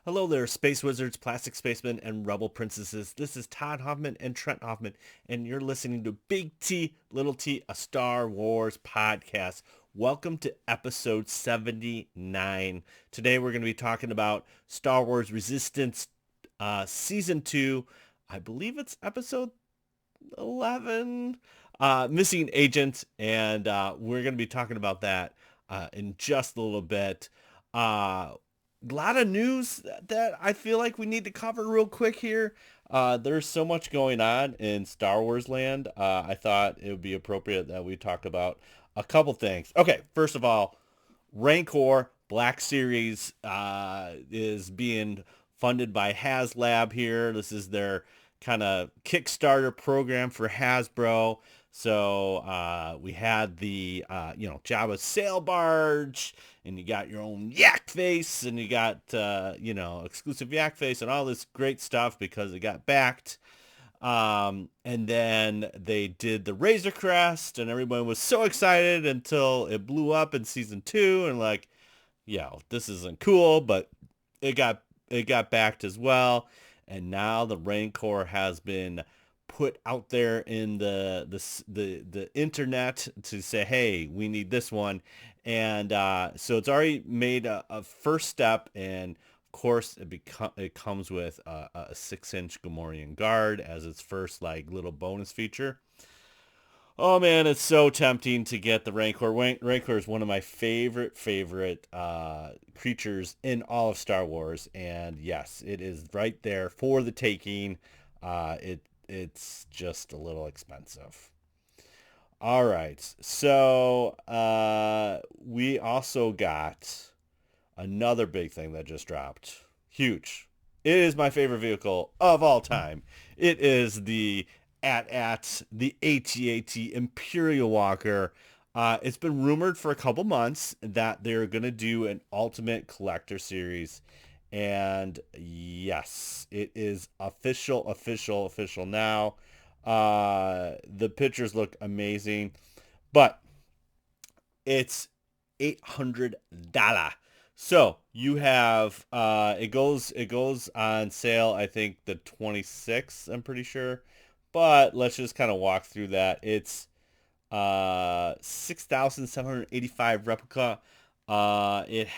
Hello there, Space Wizards, Plastic Spacemen, and Rebel Princesses. This is Todd Hoffman and Trent Hoffman, and you're listening to Big T, Little T, a Star Wars podcast. Welcome to episode 79. Today we're going to be talking about Star Wars Resistance Season 2. I believe it's episode 11, Missing Agent, and we're going to be talking about that in just a little bit. A lot of news that I feel like we need to cover real quick here. There's so much going on in Star Wars land. I thought it would be appropriate that we talk about a couple things. Okay, first of all, Rancor Black Series is being funded by HasLab here. This is their kind of Kickstarter program for Hasbro. So we had the Jabba's sail barge, and you got your own yak face, and you got exclusive yak face, and all this great stuff because it got backed. And then they did the Razor Crest, and everyone was so excited until it blew up in season 2, and like, yeah, this isn't cool, but it got backed as well. And now the Rancor has been put out there in the internet to say, hey, we need this one. And so it's already made a first step, and of course it comes with a 6-inch Gamorrean guard as its first like little bonus feature. Oh man, it's so tempting to get the Rancor. Rancor is one of my favorite creatures in all of Star Wars, and yes, it is right there for the taking. It's just a little expensive. All right, so we also got another big thing that just dropped. Huge. It is my favorite vehicle of all time. It is the the AT-AT Imperial Walker. It's been rumored for a couple months that they're going to do an Ultimate Collector Series. And yes, it is official now. The pictures look amazing, but it's $800. So you have it goes on sale, I think the 26th, I'm pretty sure. But let's just kind of walk through that. It's 6,785 replica. It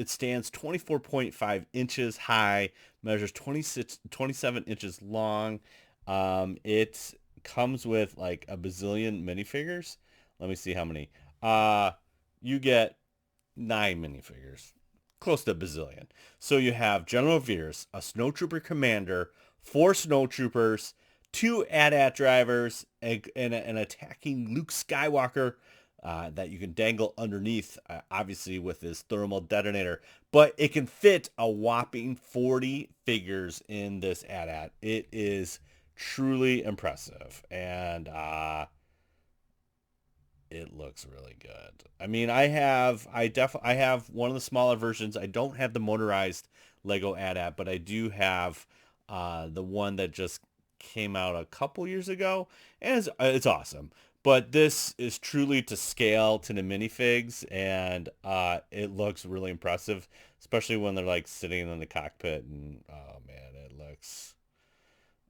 stands 24.5 inches high, measures 27 inches long. It comes with like a bazillion minifigures. Let me see how many. You get 9 minifigures, close to a bazillion. So you have General Veers, a snowtrooper commander, 4 snowtroopers, 2 AT-AT drivers, and an attacking Luke Skywalker that you can dangle underneath, obviously with his thermal detonator. But it can fit a whopping 40 figures in this AT-AT. It is truly impressive, and it looks really good. I mean, I have one of the smaller versions. I don't have the motorized Lego AT-AT, but I do have the one that just came out a couple years ago, and it's awesome. But this is truly to scale to the minifigs, and it looks really impressive, especially when they're like sitting in the cockpit. And oh man, it looks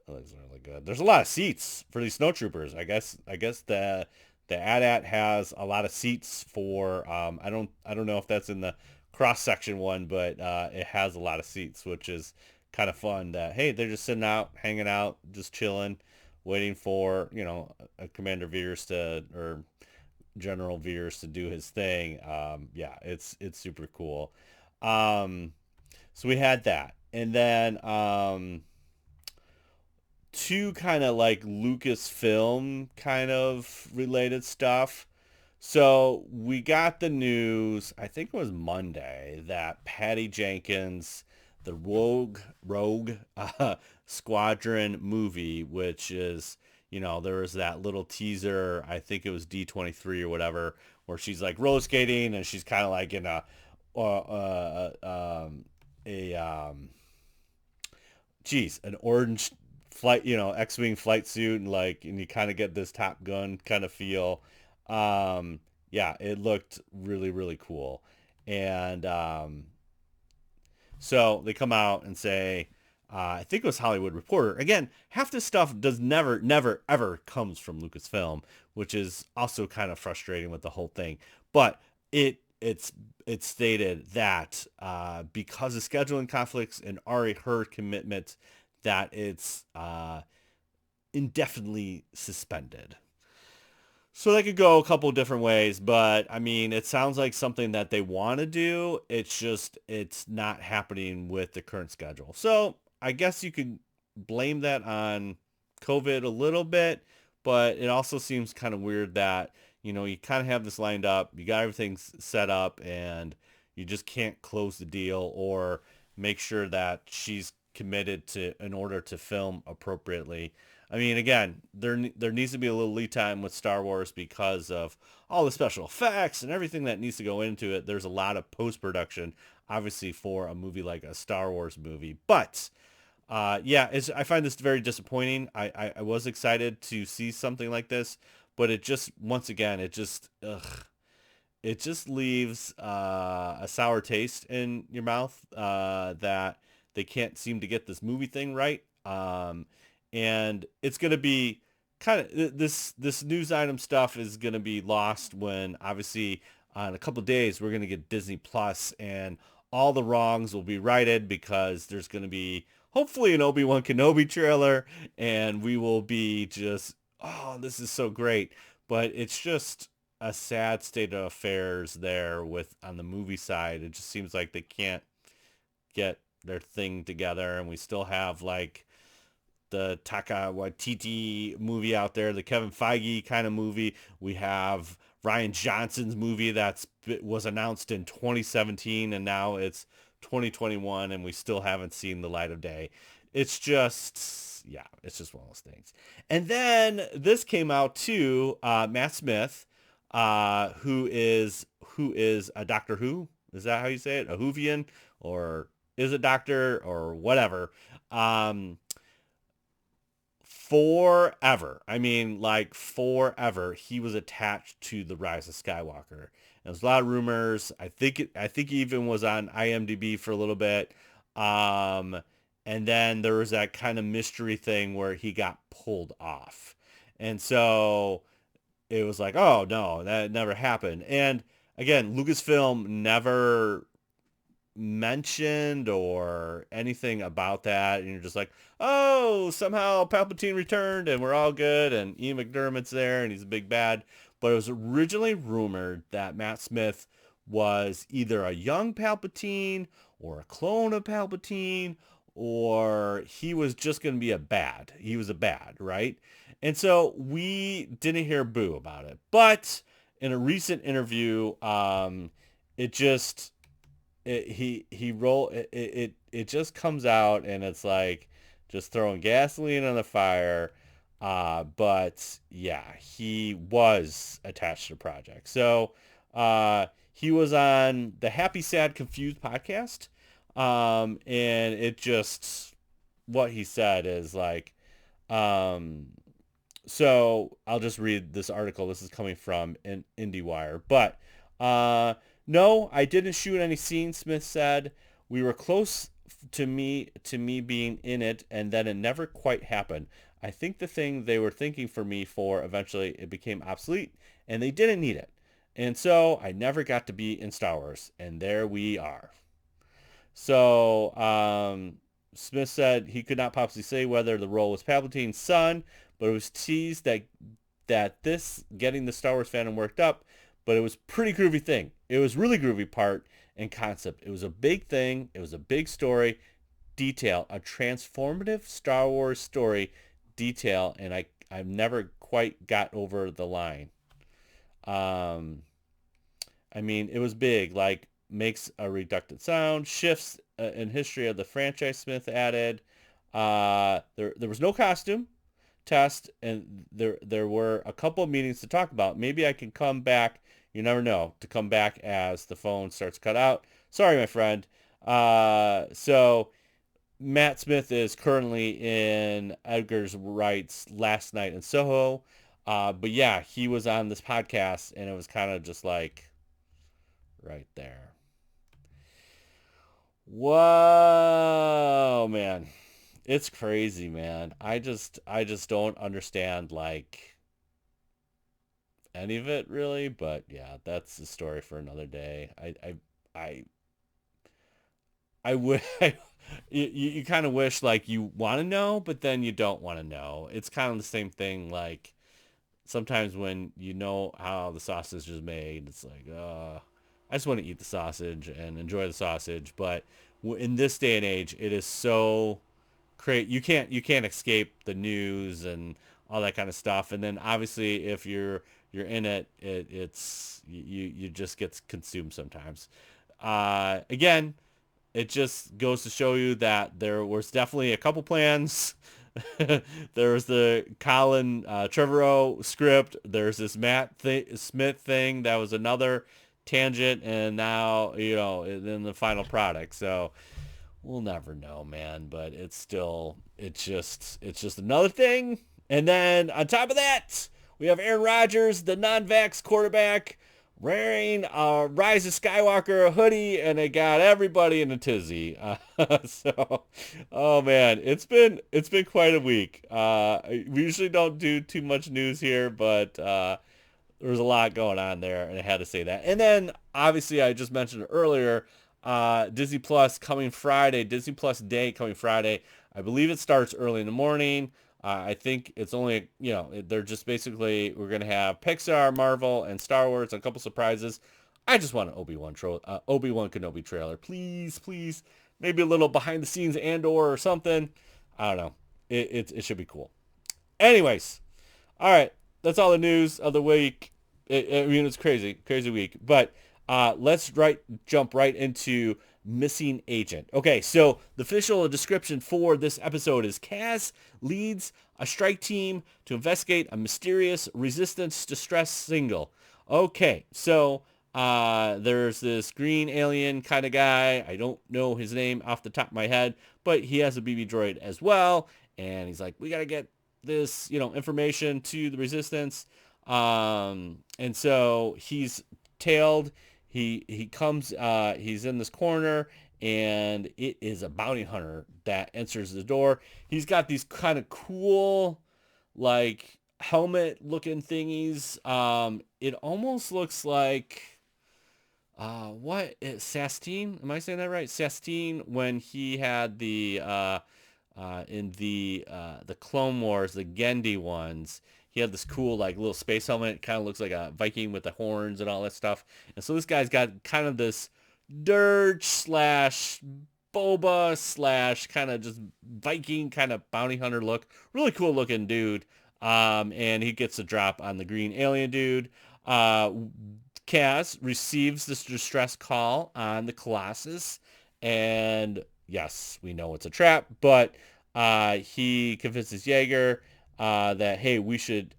really good. There's a lot of seats for these snowtroopers. I guess the AT-AT has a lot of seats for I don't know if that's in the cross section one, but it has a lot of seats, which is kind of fun. That hey, they're just sitting out, hanging out, just chilling, waiting for a Commander Veers to or General Veers to do his thing. Yeah, it's super cool. Um, so we had that, and then two kind of like Lucasfilm kind of related stuff. So we got the news, I think it was Monday, that Patty Jenkins, the Rogue Squadron movie, which is, there was that little teaser, I think it was D23 or whatever, where she's like roller skating and she's kind of like in a an orange flight, X-wing flight suit, and like, and you kind of get this Top Gun kind of feel. Yeah, it looked really, really cool, and So they come out and say, I think it was Hollywood Reporter. Again, half this stuff does never, ever comes from Lucasfilm, which is also kind of frustrating with the whole thing. But it's stated that because of scheduling conflicts and already her commitment, that it's indefinitely suspended. So that could go a couple different ways, but I mean, it sounds like something that they want to do. It's just, it's not happening with the current schedule. So I guess you could blame that on COVID a little bit, but it also seems kind of weird that, you kind of have this lined up, you got everything set up, and you just can't close the deal or make sure that she's committed to in order to film appropriately. I mean, again, there needs to be a little lead time with Star Wars because of all the special effects and everything that needs to go into it. There's a lot of post-production, obviously, for a movie like a Star Wars movie. But, yeah, I find this very disappointing. I was excited to see something like this, but it just, once again, it just leaves a sour taste in your mouth that they can't seem to get this movie thing right. And it's going to be kind of this news item stuff is going to be lost when obviously in a couple of days we're going to get Disney Plus and all the wrongs will be righted because there's going to be hopefully an Obi-Wan Kenobi trailer and we will be just, oh, this is so great. But it's just a sad state of affairs there with on the movie side. It just seems like they can't get their thing together, and we still have like the Taka Waititi movie out there, the Kevin Feige kind of movie. We have Ryan Johnson's movie was announced in 2017 and now it's 2021 and we still haven't seen the light of day. It's just, yeah, it's just one of those things. And then this came out too, Matt Smith, who is a Doctor Who. Is that how you say it? A Whovian, or is a doctor or whatever. Um, Forever. I mean, like forever, he was attached to the Rise of Skywalker. And there's a lot of rumors. I think he even was on IMDb for a little bit. Um, and then there was that kind of mystery thing where he got pulled off. And so it was like, oh no, that never happened. And again, Lucasfilm never mentioned or anything about that, and you're just like, oh, somehow Palpatine returned and we're all good and Ian McDermott's there and he's a big bad. But it was originally rumored that Matt Smith was either a young Palpatine or a clone of Palpatine, or he was just going to be he was a bad, right? And so we didn't hear boo about it, but in a recent interview, it just it just comes out and it's like just throwing gasoline on the fire. But yeah, he was attached to the project. So he was on the Happy Sad Confused podcast. And it just, what he said is like, um so I'll just read this article. This is coming from IndieWire. But no, I didn't shoot any scenes, Smith said. We were close to me being in it, and then it never quite happened. I think the thing they were thinking for me for eventually it became obsolete, and they didn't need it. And so I never got to be in Star Wars, and there we are. So Smith said he could not possibly say whether the role was Palpatine's son, but it was teased that this getting the Star Wars fandom worked up, but it was pretty groovy thing. It was really groovy part and concept. It was a big thing. It was a big story, detail, a transformative Star Wars story, detail, and I've never quite got over the line. Um, I mean, it was big, like makes a reducted sound, shifts in history of the franchise, Smith added. There was no costume test, and there were a couple of meetings to talk about. Maybe I can come back. You never know, to come back as the phone starts to cut out. Sorry, my friend. So Matt Smith is currently in Edgar's Wright's Last Night in Soho. But yeah, he was on this podcast, and it was kind of just like right there. What It's crazy, man. I just don't understand like any of it really, but yeah, that's the story for another day. I I would you kind of wish like you want to know, but then you don't want to know. It's kind of the same thing like sometimes when you know how the sausage is made, it's like, I just want to eat the sausage and enjoy the sausage. But in this day and age, it is so create you can't escape the news and all that kind of stuff. And then obviously if you're in it, it's you just get consumed sometimes. Again, it just goes to show you that there was definitely a couple plans. There was the Colin Trevorrow script. There's this Smith thing that was another tangent, and now in the final product. So we'll never know, man. But it's just another thing. And then on top of that, we have Aaron Rodgers, the non-vax quarterback, wearing a Rise of Skywalker hoodie, and it got everybody in a tizzy. So, oh man, it's been quite a week. We usually don't do too much news here, but there was a lot going on there, and I had to say that. And then, obviously, I just mentioned it earlier, Disney Plus coming Friday, Disney Plus Day coming Friday. I believe it starts early in the morning. I think it's only, they're just basically, we're going to have Pixar, Marvel, and Star Wars, and a couple surprises. I just want an Obi-Wan Kenobi trailer. Please, please. Maybe a little behind the scenes Andor or something. I don't know. It should be cool. Anyways, all right, that's all the news of the week. I mean, it's crazy week. But let's jump right into missing agent. Okay, so the official description for this episode is Kaz leads a strike team to investigate a mysterious resistance distress signal. Okay, so there's this green alien kind of guy. I don't know his name off the top of my head, but he has a BB droid as well. And he's like, we got to get this, information to the resistance. And so he's tailed. He comes, he's in this corner, and it is a bounty hunter that enters the door. He's got these kind of cool, like, helmet looking thingies. It almost looks like, what is Sastine? Am I saying that right? Sastine, when he had in the Clone Wars, the Gendy ones, he had this cool like little space helmet. It kind of looks like a Viking with the horns and all that stuff. And so this guy's got kind of this dirge slash boba slash kind of just Viking kind of bounty hunter look. Really cool looking dude. And he gets a drop on the green alien dude. Kaz receives this distress call on the Colossus, and yes, we know it's a trap, but he convinces Jaeger that, hey, we should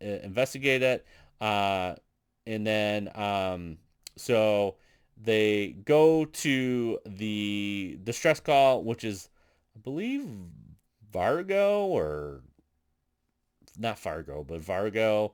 investigate it. And then, so they go to the distress call, which is, I believe, Vargo, or not Fargo, but Vargo.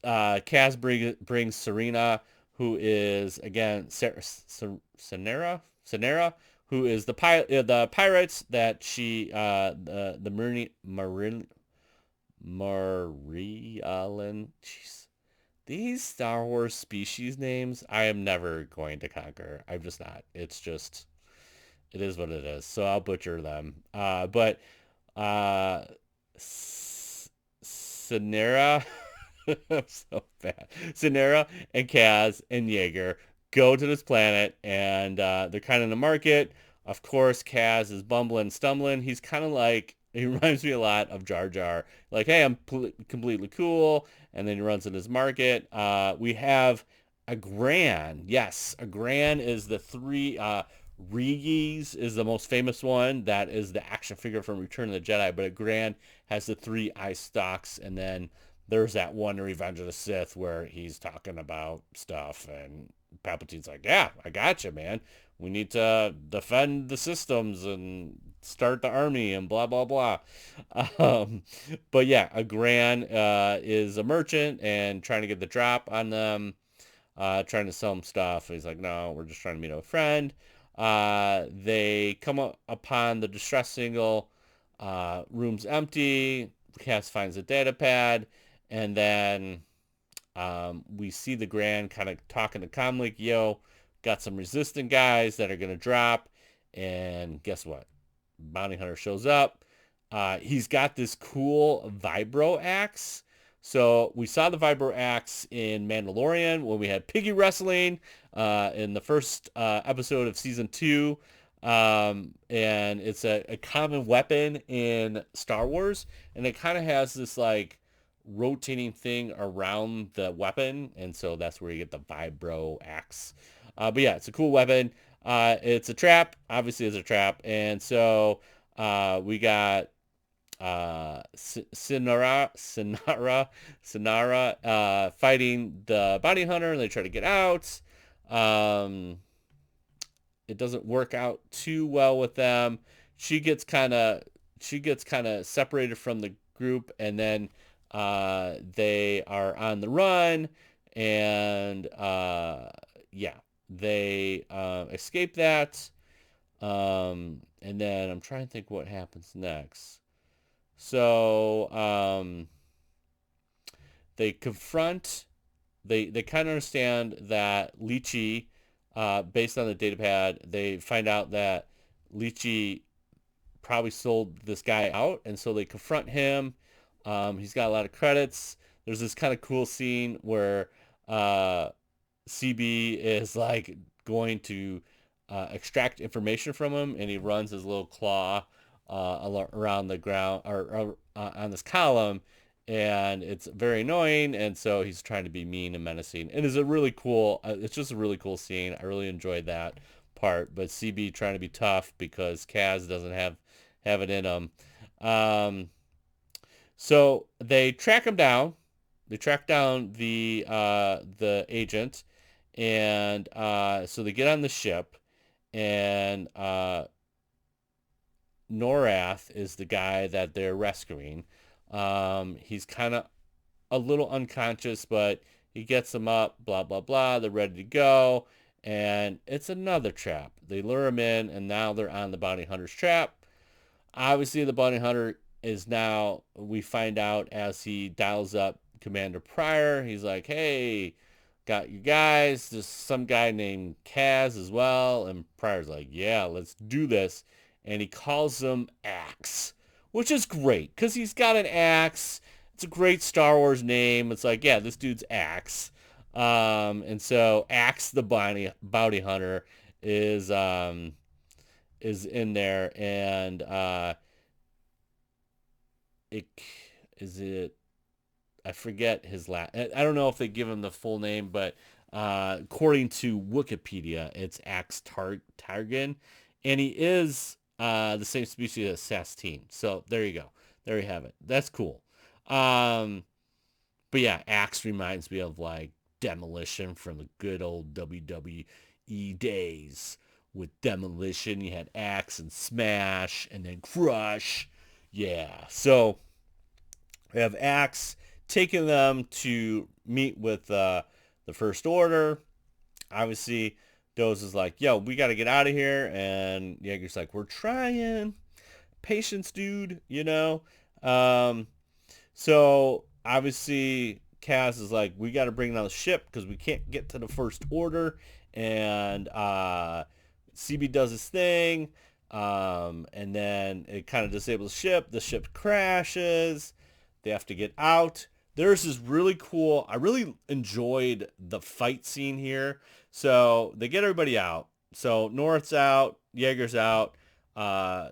Kaz brings Serena, who is again Senera, who is the pirates that she the Marialan. Jeez, these Star Wars species names I am never going to conquer. I'm just not. It's just it is what it is. So I'll butcher them. But Senera. I'm so bad. Sonera and Kaz and Jaeger go to this planet, and they're kind of in the market. Of course, Kaz is bumbling, stumbling. He's kind of like, he reminds me a lot of Jar Jar. Like, hey, I'm completely cool. And then he runs in his market. We have a Gran. Yes, a Gran is the three, Regis is the most famous one. That is the action figure from Return of the Jedi. But a Gran has the three eye stalks, and then there's that one in Revenge of the Sith where he's talking about stuff, and Palpatine's like, yeah, I got you, man. We need to defend the systems and start the army and blah, blah, blah. Um, but yeah, a Gran is a merchant and trying to get the drop on them, trying to sell them stuff. He's like, no, we're just trying to meet a friend. They come upon the distress signal. Room's empty. Cass finds a data pad, and then we see the Grand kind of talking to Comlink. Yo, got some resistant guys that are gonna drop, and guess what? Bounty Hunter shows up. He's got this cool vibro axe. So we saw the vibro axe in Mandalorian when we had piggy wrestling in the first episode of season 2. And it's a common weapon in Star Wars. And it kind of has this like rotating thing around the weapon. And so that's where you get the vibro axe. But yeah, it's a cool weapon. It's a trap. Obviously, it's a trap. And so we got Sinara fighting the bounty hunter, and they try to get out. It doesn't work out too well with them. She gets kind of separated from the group, and then they are on the run, and yeah, they escape that. And then I'm trying to think what happens next. So they confront, they kind of understand that Lychee, based on the data pad, they find out that Lychee probably sold this guy out, and so they confront him. He's got a lot of credits. There's this kind of cool scene where CB is like going to extract information from him, and he runs his little claw around the ground or on this column, and it's very annoying, and so he's trying to be mean and menacing. It is a really cool, it's just a really cool scene. I really enjoyed that part, but CB trying to be tough because Kaz doesn't have it in him. So they track him down. They track down the agent, and so they get on the ship, and Norath is the guy that they're rescuing. He's kind of a little unconscious, but he gets them up, blah, blah, blah. They're ready to go. And it's another trap. They lure him in, and now they're on the bounty hunter's trap. Obviously, the bounty hunter is now, we find out as he dials up Commander Pryor. He's like, hey, got you guys. There's some guy named Kaz as well. And Pryor's like, yeah, let's do this. And he calls him Axe, which is great because he's got an axe. It's a great Star Wars name. It's like, yeah, this dude's Axe. And so Axe the bounty hunter is in there, and I forget his last. I don't know if they give him the full name, but according to Wikipedia, it's Axe Targan, and he is the same species as Sastine. So there you go. There you have it. That's cool. But yeah, Axe reminds me of like Demolition from the good old WWE days. With Demolition, you had Axe and Smash, and then Crush. Yeah. So we have Axe taking them to meet with the First Order. Obviously, Doze is like, yo, we got to get out of here. And Yeager's like, we're trying. Patience, dude, you know? So, obviously, Kaz is like, we got to bring down the ship because we can't get to the First Order. And CB does his thing. And then it kind of disables the ship. The ship crashes. They have to get out. There's this really cool, I really enjoyed the fight scene here. So they get everybody out. So North's out, Yeager's out, why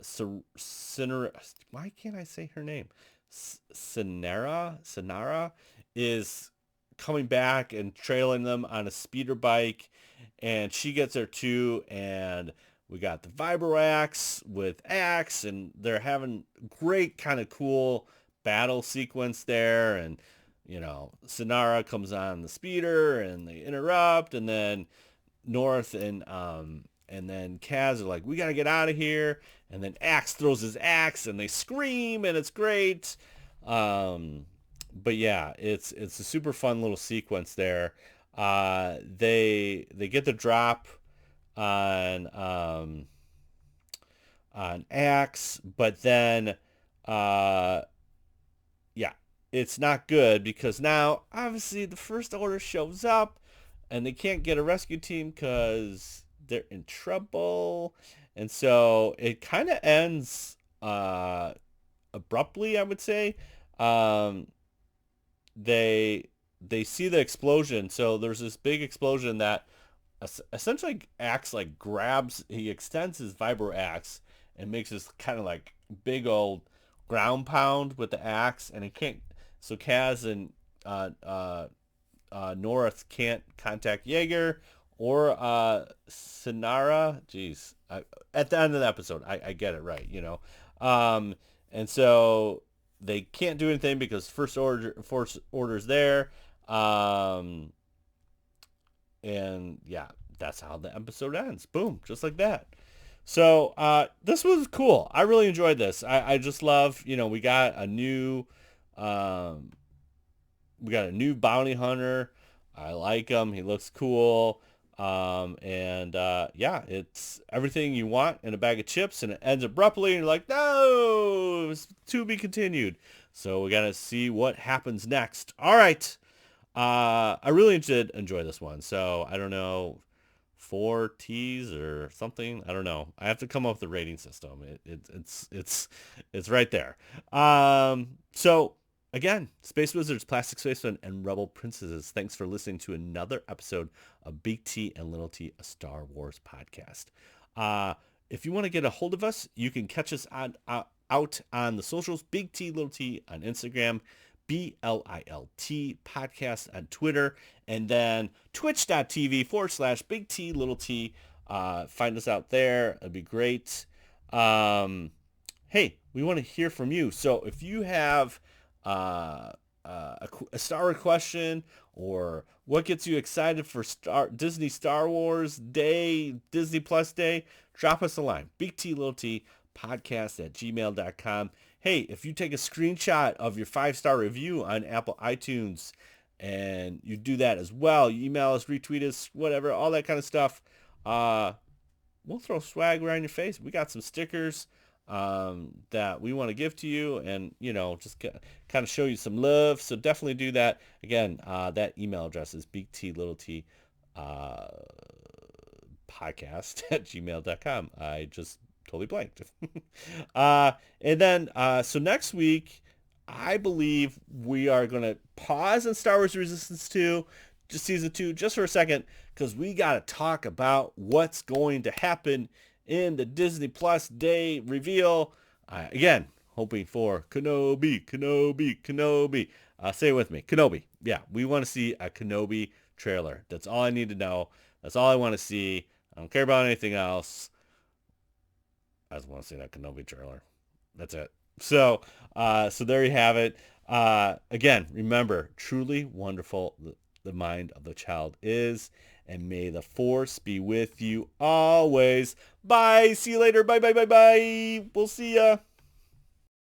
can't I say her name? Sinara is coming back and trailing them on a speeder bike, and she gets there too, and we got the vibro axe with Axe, and they're having great kind of cool battle sequence there, and you know, Sinara comes on the speeder and they interrupt, and then North and then Kaz are like, we gotta get out of here, and then Axe throws his axe and they scream, and it's great. But yeah, it's a super fun little sequence there. They get the drop. on Axe, but then uh, yeah, it's not good because now obviously the First Order shows up and they can't get a rescue team because they're in trouble, and so it kind of ends abruptly, I would say. Um, they they see the explosion, so there's this big explosion that essentially Axe like grabs, he extends his vibro axe and makes this kind of like big old ground pound with the axe, and he can't. So Kaz and North can't contact Jaeger or Sinara. Jeez, at the end of the episode, I get it right, you know. Um, and so they can't do anything because first order's there. Um, and yeah, that's how the episode ends. Boom, just like that. So this was cool. I really enjoyed this. I just love, you know, um, we got a new bounty hunter. I like him. He looks cool. And yeah, it's everything you want in a bag of chips, and it ends abruptly, and you're like, no, it's to be continued. So we got to see what happens next. All right. I really did enjoy this one. So I don't know, 4 T's or something. I don't know. I have to come up with a rating system. It's right there. So again, Space Wizards, Plastic Spacemen, and Rebel Princesses. Thanks for listening to another episode of Big T and Little T, a Star Wars podcast. Uh, if you want to get a hold of us, you can catch us out on the socials, Big T, Little T on Instagram, BLILT podcast on Twitter, and then twitch.tv/Big T Little T. Find us out there. It'd be great. Hey, we want to hear from you. So if you have a Star Wars question, or what gets you excited for Disney Star Wars Day, Disney Plus Day, drop us a line. Big T Little T podcast at gmail.com. Hey, if you take a screenshot of your 5-star review on Apple iTunes and you do that as well, you email us, retweet us, whatever, all that kind of stuff, we'll throw swag right in your face. We got some stickers that we want to give to you, and, you know, just kind of show you some love. So definitely do that. Again, that email address is bigtlittlet podcast at gmail.com. I just totally blanked. And then, so next week, I believe we are going to pause on Star Wars Resistance 2, just season 2, just for a second, because we got to talk about what's going to happen in the Disney Plus Day reveal. Again, hoping for Kenobi. Say it with me, Kenobi. Yeah, we want to see a Kenobi trailer. That's all I need to know. That's all I want to see. I don't care about anything else. I just want to see that Kenobi trailer. That's it. So, so there you have it. Again, remember, truly wonderful the mind of the child is, and may the Force be with you always. Bye. See you later. Bye. We'll see ya.